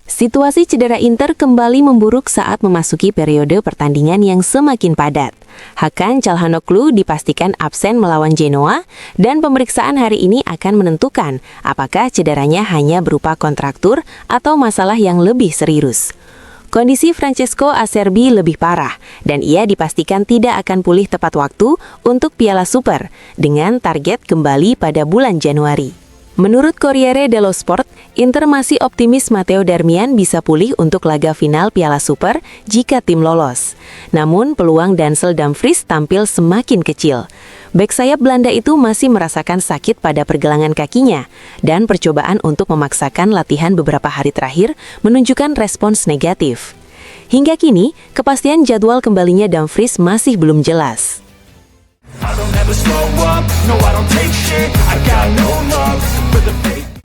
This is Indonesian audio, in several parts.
Situasi cedera Inter kembali memburuk saat memasuki periode pertandingan yang semakin padat. Hakan Çalhanoğlu dipastikan absen melawan Genoa dan pemeriksaan hari ini akan menentukan apakah cederanya hanya berupa kontraktur atau masalah yang lebih serius. Kondisi Francesco Acerbi lebih parah dan ia dipastikan tidak akan pulih tepat waktu untuk Piala Super dengan target kembali pada bulan Januari. Menurut Corriere dello Sport, Inter masih optimis Matteo Darmian bisa pulih untuk laga final Piala Super jika tim lolos. Namun, peluang Denzel Dumfries tampil semakin kecil. Bek sayap Belanda itu masih merasakan sakit pada pergelangan kakinya, dan percobaan untuk memaksakan latihan beberapa hari terakhir menunjukkan respons negatif. Hingga kini, kepastian jadwal kembalinya Dumfries masih belum jelas.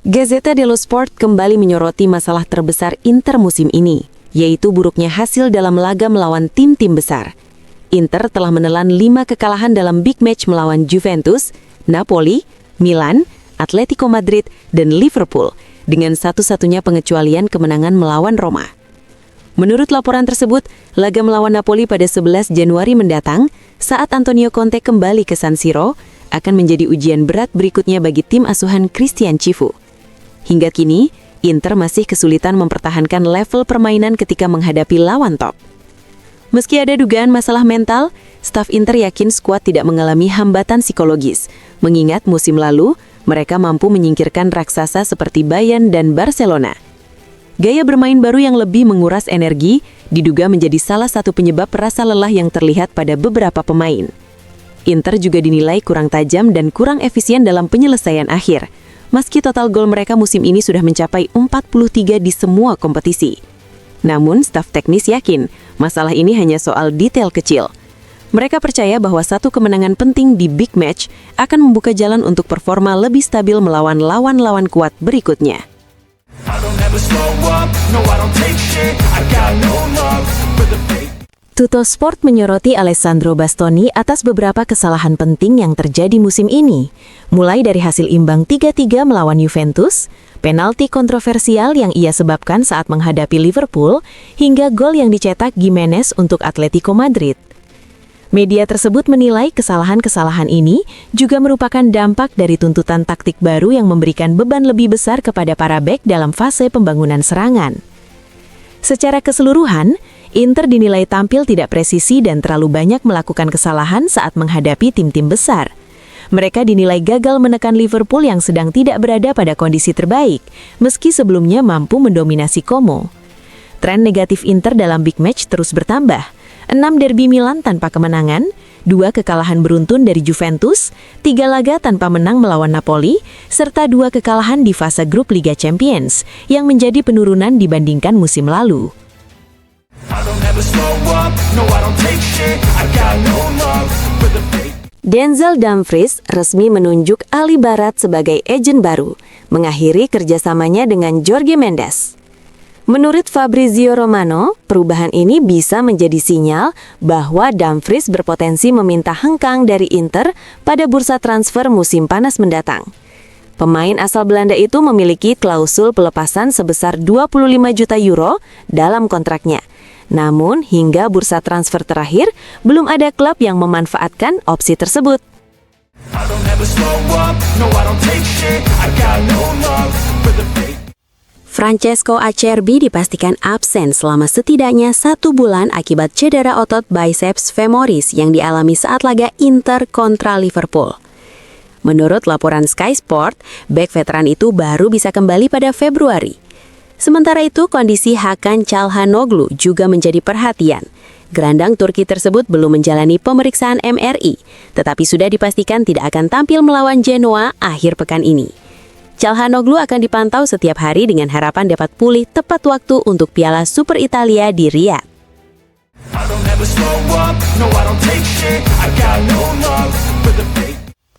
Gazzetta dello Sport kembali menyoroti masalah terbesar Inter musim ini, yaitu buruknya hasil dalam laga melawan tim-tim besar. Inter telah menelan 5 kekalahan dalam big match melawan Juventus, Napoli, Milan, Atletico Madrid, dan Liverpool, dengan satu-satunya pengecualian kemenangan melawan Roma. Menurut laporan tersebut, laga melawan Napoli pada 11 Januari mendatang, saat Antonio Conte kembali ke San Siro, akan menjadi ujian berat berikutnya bagi tim asuhan Christian Cifu. Hingga kini, Inter masih kesulitan mempertahankan level permainan ketika menghadapi lawan top. Meski ada dugaan masalah mental, staf Inter yakin skuad tidak mengalami hambatan psikologis, mengingat musim lalu mereka mampu menyingkirkan raksasa seperti Bayern dan Barcelona. Gaya bermain baru yang lebih menguras energi diduga menjadi salah satu penyebab rasa lelah yang terlihat pada beberapa pemain. Inter juga dinilai kurang tajam dan kurang efisien dalam penyelesaian akhir, meski total gol mereka musim ini sudah mencapai 43 di semua kompetisi. Namun, staf teknis yakin masalah ini hanya soal detail kecil. Mereka percaya bahwa satu kemenangan penting di big match akan membuka jalan untuk performa lebih stabil melawan lawan-lawan kuat berikutnya. Tuttosport menyoroti Alessandro Bastoni atas beberapa kesalahan penting yang terjadi musim ini, mulai dari hasil imbang 3-3 melawan Juventus, penalti kontroversial yang ia sebabkan saat menghadapi Liverpool, hingga gol yang dicetak Gimenez untuk Atletico Madrid. Media tersebut menilai kesalahan-kesalahan ini juga merupakan dampak dari tuntutan taktik baru yang memberikan beban lebih besar kepada para bek dalam fase pembangunan serangan. Secara keseluruhan, Inter dinilai tampil tidak presisi dan terlalu banyak melakukan kesalahan saat menghadapi tim-tim besar. Mereka dinilai gagal menekan Liverpool yang sedang tidak berada pada kondisi terbaik, meski sebelumnya mampu mendominasi Como. Tren negatif Inter dalam big match terus bertambah. 6 derby Milan tanpa kemenangan, 2 kekalahan beruntun dari Juventus, 3 laga tanpa menang melawan Napoli, serta 2 kekalahan di fase grup Liga Champions, yang menjadi penurunan dibandingkan musim lalu. Denzel Dumfries resmi menunjuk Ali Barat sebagai agen baru, mengakhiri kerjasamanya dengan Jorge Mendes. Menurut Fabrizio Romano, perubahan ini bisa menjadi sinyal bahwa Dumfries berpotensi meminta hengkang dari Inter pada bursa transfer musim panas mendatang. Pemain asal Belanda itu memiliki klausul pelepasan sebesar 25 juta euro dalam kontraknya. Namun, hingga bursa transfer terakhir, belum ada klub yang memanfaatkan opsi tersebut. Francesco Acerbi dipastikan absen selama setidaknya 1 bulan akibat cedera otot biceps femoris yang dialami saat laga Inter kontra Liverpool. Menurut laporan Sky Sport, bek veteran itu baru bisa kembali pada Februari. Sementara itu, kondisi Hakan Çalhanoğlu juga menjadi perhatian. Gelandang Turki tersebut belum menjalani pemeriksaan MRI, tetapi sudah dipastikan tidak akan tampil melawan Genoa akhir pekan ini. Çalhanoğlu akan dipantau setiap hari dengan harapan dapat pulih tepat waktu untuk Piala Super Italia di Riyadh.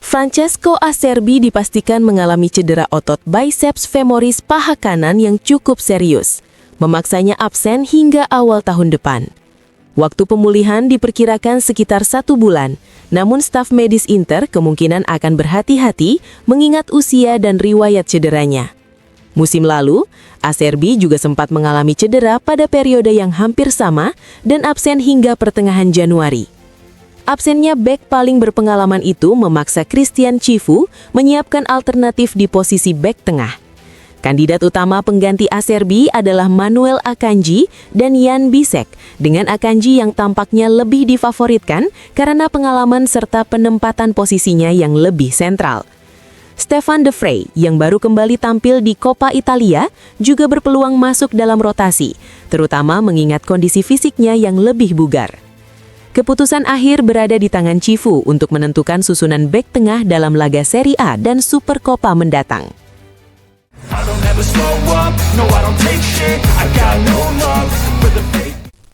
Francesco Acerbi dipastikan mengalami cedera otot biceps femoris paha kanan yang cukup serius, memaksanya absen hingga awal tahun depan. Waktu pemulihan diperkirakan sekitar 1 bulan, namun staf medis Inter kemungkinan akan berhati-hati mengingat usia dan riwayat cederanya. Musim lalu, Acerbi juga sempat mengalami cedera pada periode yang hampir sama dan absen hingga pertengahan Januari. Absennya bek paling berpengalaman itu memaksa Christian Cifu menyiapkan alternatif di posisi bek tengah. Kandidat utama pengganti Acerbi adalah Manuel Akanji dan Jan Bisek, dengan Akanji yang tampaknya lebih difavoritkan karena pengalaman serta penempatan posisinya yang lebih sentral. Stefan De Vrij yang baru kembali tampil di Coppa Italia juga berpeluang masuk dalam rotasi, terutama mengingat kondisi fisiknya yang lebih bugar. Keputusan akhir berada di tangan Cifu untuk menentukan susunan bek tengah dalam laga Serie A dan Super Coppa mendatang.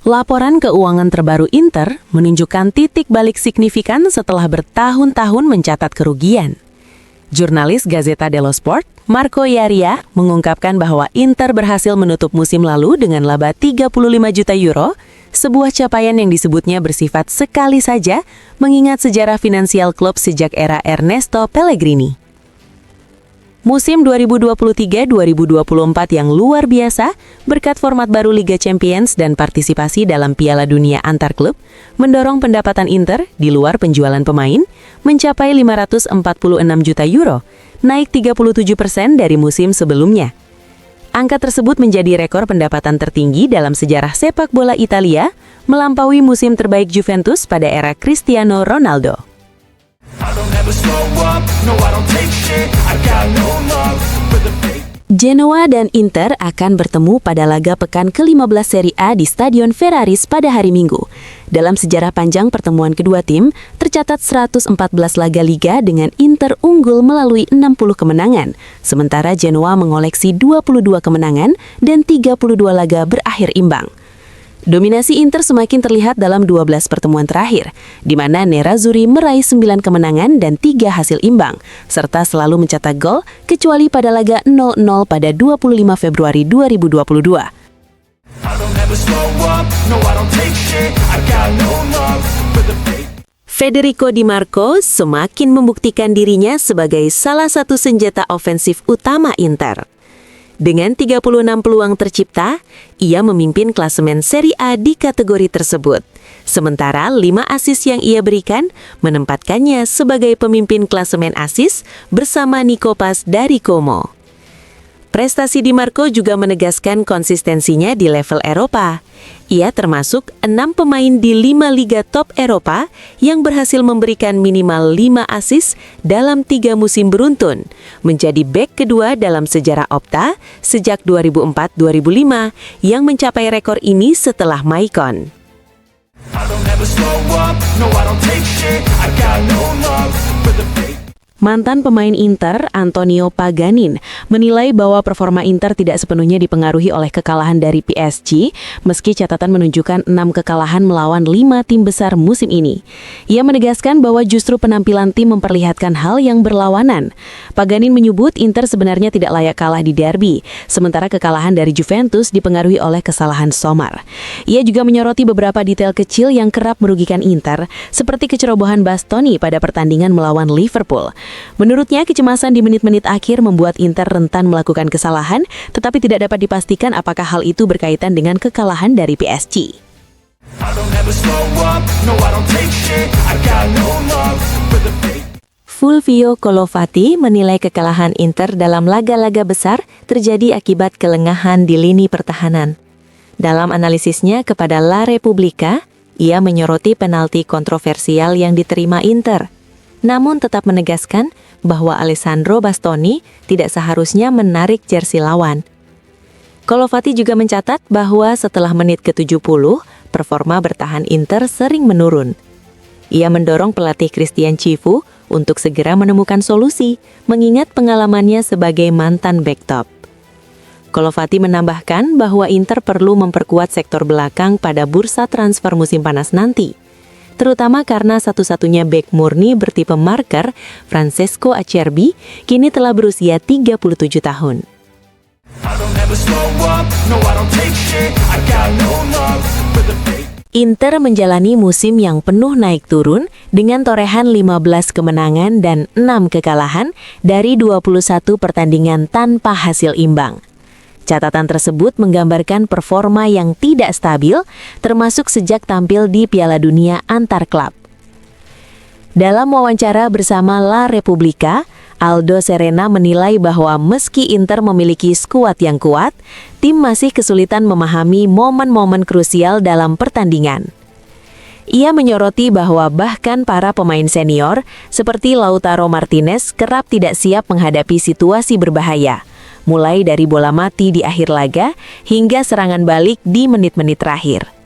Laporan keuangan terbaru Inter menunjukkan titik balik signifikan setelah bertahun-tahun mencatat kerugian. Jurnalis Gazzetta dello Sport, Marco Iaria, mengungkapkan bahwa Inter berhasil menutup musim lalu dengan laba 35 juta euro, sebuah capaian yang disebutnya bersifat sekali saja mengingat sejarah finansial klub sejak era Ernesto Pellegrini. Musim 2023-2024 yang luar biasa berkat format baru Liga Champions dan partisipasi dalam Piala Dunia antar klub mendorong pendapatan Inter di luar penjualan pemain mencapai 546 juta euro, naik 37% dari musim sebelumnya. Angka tersebut menjadi rekor pendapatan tertinggi dalam sejarah sepak bola Italia, melampaui musim terbaik Juventus pada era Cristiano Ronaldo. Genoa dan Inter akan bertemu pada laga pekan ke-15 Serie A di Stadion Ferraris pada hari Minggu. Dalam sejarah panjang pertemuan kedua tim, tercatat 114 laga liga dengan Inter unggul melalui 60 kemenangan, sementara Genoa mengoleksi 22 kemenangan dan 32 laga berakhir imbang. Dominasi Inter semakin terlihat dalam 12 pertemuan terakhir, di mana Nerazzurri meraih 9 kemenangan dan 3 hasil imbang, serta selalu mencetak gol, kecuali pada laga 0-0 pada 25 Februari 2022. Federico Di Marco semakin membuktikan dirinya sebagai salah satu senjata ofensif utama Inter. Dengan 36 peluang tercipta, ia memimpin klasemen Serie A di kategori tersebut. Sementara 5 assist yang ia berikan menempatkannya sebagai pemimpin klasemen assist bersama Nikopas dari Como. Prestasi Di Marco juga menegaskan konsistensinya di level Eropa. Ia termasuk 6 pemain di 5 liga top Eropa yang berhasil memberikan minimal 5 assist dalam 3 musim beruntun, menjadi bek kedua dalam sejarah Opta sejak 2004-2005 yang mencapai rekor ini setelah Maicon. Mantan pemain Inter, Antonio Paganin, menilai bahwa performa Inter tidak sepenuhnya dipengaruhi oleh kekalahan dari PSG, meski catatan menunjukkan 6 kekalahan melawan 5 tim besar musim ini. Ia menegaskan bahwa justru penampilan tim memperlihatkan hal yang berlawanan. Paganin menyebut Inter sebenarnya tidak layak kalah di derby, sementara kekalahan dari Juventus dipengaruhi oleh kesalahan Sommer. Ia juga menyoroti beberapa detail kecil yang kerap merugikan Inter, seperti kecerobohan Bastoni pada pertandingan melawan Liverpool. Menurutnya, kecemasan di menit-menit akhir membuat Inter rentan melakukan kesalahan, tetapi tidak dapat dipastikan apakah hal itu berkaitan dengan kekalahan dari PSG. Fulvio Colovati menilai kekalahan Inter dalam laga-laga besar terjadi akibat kelengahan di lini pertahanan. Dalam analisisnya kepada La Repubblica, ia menyoroti penalti kontroversial yang diterima Inter, namun tetap menegaskan bahwa Alessandro Bastoni tidak seharusnya menarik jersey lawan. Colovati juga mencatat bahwa setelah menit ke-70, performa bertahan Inter sering menurun. Ia mendorong pelatih Christian Cifu untuk segera menemukan solusi, mengingat pengalamannya sebagai mantan back top. Colovati menambahkan bahwa Inter perlu memperkuat sektor belakang pada bursa transfer musim panas nanti, terutama karena satu-satunya bek murni bertipe marker, Francesco Acerbi, kini telah berusia 37 tahun. Inter menjalani musim yang penuh naik turun dengan torehan 15 kemenangan dan 6 kekalahan dari 21 pertandingan tanpa hasil imbang. Catatan tersebut menggambarkan performa yang tidak stabil, termasuk sejak tampil di Piala Dunia antar klub. Dalam wawancara bersama La Repubblica, Aldo Serena menilai bahwa meski Inter memiliki skuad yang kuat, tim masih kesulitan memahami momen-momen krusial dalam pertandingan. Ia menyoroti bahwa bahkan para pemain senior seperti Lautaro Martinez kerap tidak siap menghadapi situasi berbahaya, mulai dari bola mati di akhir laga hingga serangan balik di menit-menit terakhir.